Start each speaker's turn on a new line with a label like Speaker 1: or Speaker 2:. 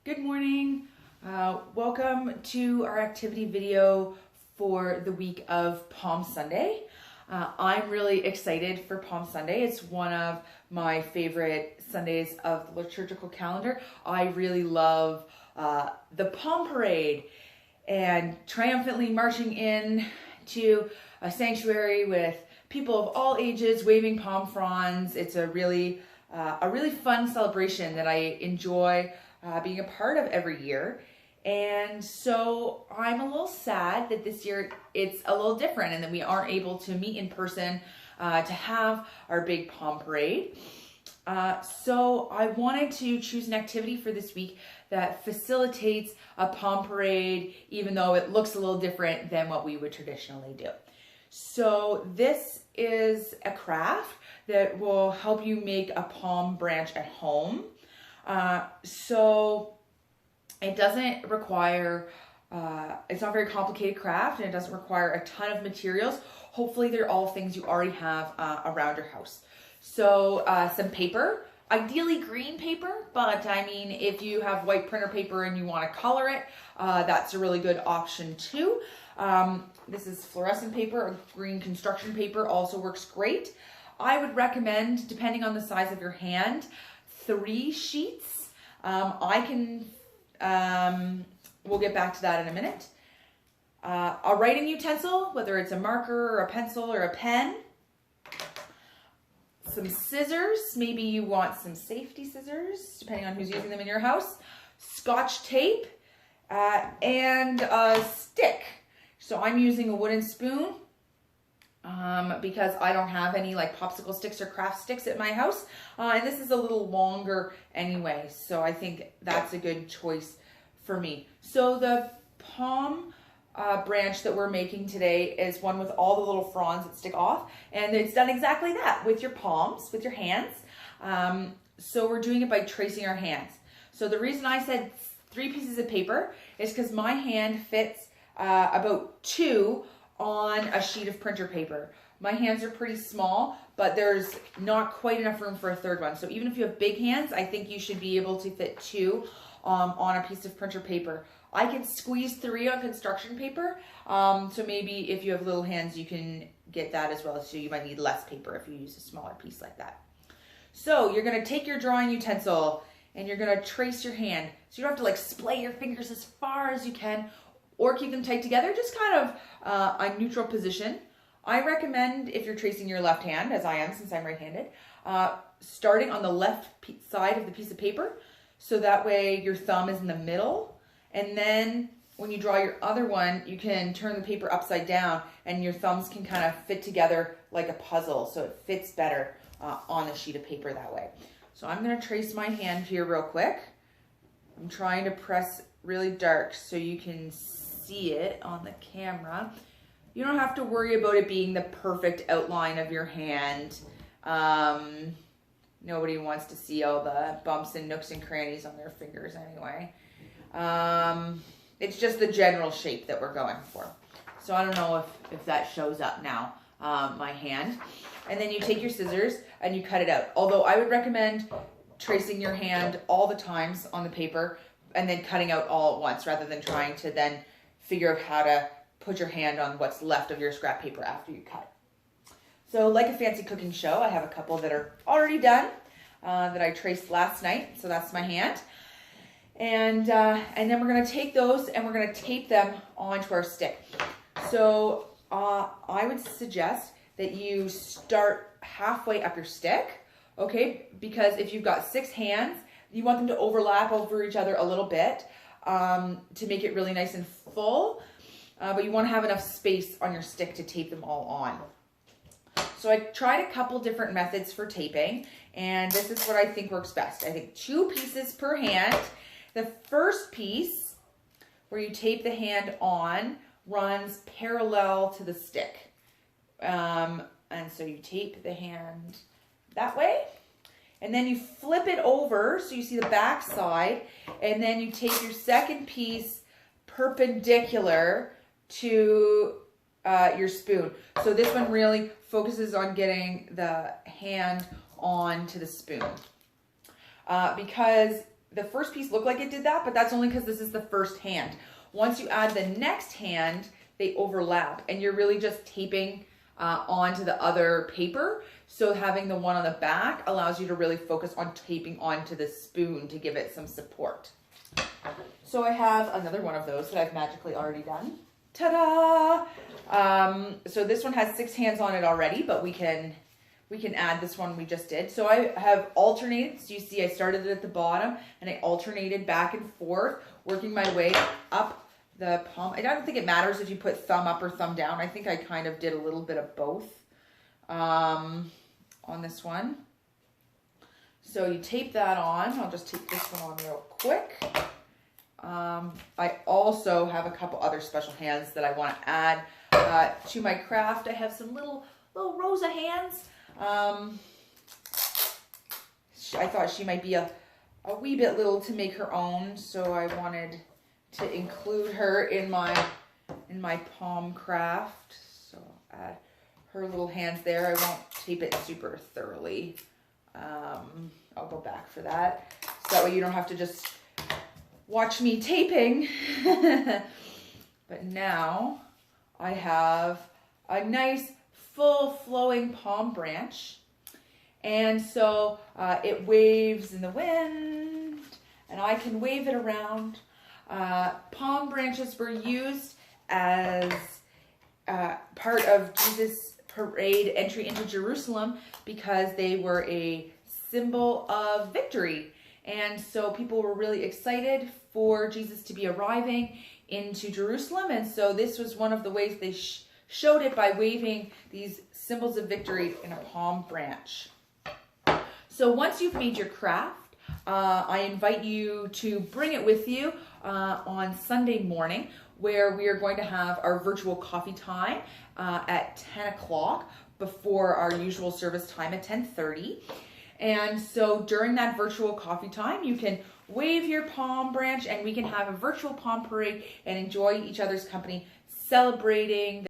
Speaker 1: Good morning. Welcome to our activity video for the week of Palm Sunday. I'm really excited for Palm Sunday. It's one of my favorite Sundays of the liturgical calendar. I really love the Palm Parade and triumphantly marching in to a sanctuary with people of all ages waving palm fronds. It's a really fun celebration that I enjoy being a part of every year. And so I'm a little sad that this year it's a little different and that we aren't able to meet in person to have our big Palm Parade. So I wanted to choose an activity for this week that facilitates a Palm Parade, even though it looks a little different than what we would traditionally do. So this is a craft that will help you make a palm branch at home. So it doesn't require, it's not a very complicated craft, and it doesn't require a ton of materials. Hopefully they're all things you already have around your house. So some paper, ideally green paper, but I mean, if you have white printer paper and you want to color it, that's a really good option too. This is fluorescent paper, or green construction paper also works great. I would recommend, depending on the size of your hand, 3 sheets. We'll get back to that in a minute. A writing utensil, whether it's a marker or a pencil or a pen. Some scissors, maybe you want some safety scissors, depending on who's using them in your house. Scotch tape, and a stick. So I'm using a wooden spoon because I don't have any like popsicle sticks or craft sticks at my house. And this is a little longer anyway, so I think that's a good choice for me. So the palm branch that we're making today is one with all the little fronds that stick off, and it's done exactly that with your palms, with your hands. So we're doing it by tracing our hands. So the reason I said 3 pieces of paper is because my hand fits about 2 on a sheet of printer paper. My hands are pretty small, but there's not quite enough room for a 3rd one. So even if you have big hands, I think you should be able to fit 2 on a piece of printer paper. I can squeeze 3 on construction paper, so maybe if you have little hands, you can get that as well. So you might need less paper if you use a smaller piece like that. So you're gonna take your drawing utensil and you're gonna trace your hand. So you don't have to like splay your fingers as far as you can or keep them tight together, just kind of a neutral position. I recommend, if you're tracing your left hand, as I am since I'm right-handed, starting on the left side of the piece of paper, so that way your thumb is in the middle. And then when you draw your other one, you can turn the paper upside down and your thumbs can kind of fit together like a puzzle, so it fits better on a sheet of paper that way. So I'm gonna trace my hand here real quick. I'm trying to press really dark so you can see it on the camera. You don't have to worry about it being the perfect outline of your hand. Nobody wants to see all the bumps and nooks and crannies on their fingers anyway. It's just the general shape that we're going for. So I don't know if that shows up now, my hand. And then you take your scissors and you cut it out. Although I would recommend tracing your hand all the times on the paper and then cutting out all at once, rather than trying to then figure out how to put your hand on what's left of your scrap paper after you cut. So like a fancy cooking show, I have a couple that are already done that I traced last night. So that's my hand. And then we're gonna take those and we're gonna tape them onto our stick. So I would suggest that you start halfway up your stick, okay? Because if you've got 6 hands, you want them to overlap over each other a little bit to make it really nice and full. But you want to have enough space on your stick to tape them all on. So I tried a couple different methods for taping, and this is what I think works best. I think 2 pieces per hand. The first piece, where you tape the hand on, runs parallel to the stick. And so you tape the hand that way, and then you flip it over so you see the back side, and then you tape your second piece perpendicular to your spoon. So this one really focuses on getting the hand onto the spoon. Because the first piece looked like it did that, but that's only because this is the first hand. Once you add the next hand, they overlap, and you're really just taping onto the other paper. So having the one on the back allows you to really focus on taping onto the spoon to give it some support. So I have another one of those that I've magically already done. Ta-da! So this one has 6 hands on it already, but we can add this one we just did. So I have alternated. So you see I started it at the bottom and I alternated back and forth, working my way up the palm. I don't think it matters if you put thumb up or thumb down. I think I kind of did a little bit of both on this one. So you tape that on. I'll just tape this one on real quick. I also have a couple other special hands that I want to add to my craft. I have some little Rosa hands. I thought she might be a wee bit little to make her own, so I wanted to include her in my palm craft. So I'll add her little hands there. I won't tape it super thoroughly. I'll go back for that, so that way you don't have to just watch me taping. But now I have a nice full flowing palm branch, and so it waves in the wind and I can wave it around. Palm branches were used as part of Jesus' parade entry into Jerusalem because they were a symbol of victory. And so people were really excited for Jesus to be arriving into Jerusalem. And so this was one of the ways they showed it, by waving these symbols of victory in a palm branch. So once you've made your craft, I invite you to bring it with you on Sunday morning, where we are going to have our virtual coffee time at 10 o'clock before our usual service time at 10:30. And so during that virtual coffee time, you can wave your palm branch and we can have a virtual palm parade and enjoy each other's company, celebrating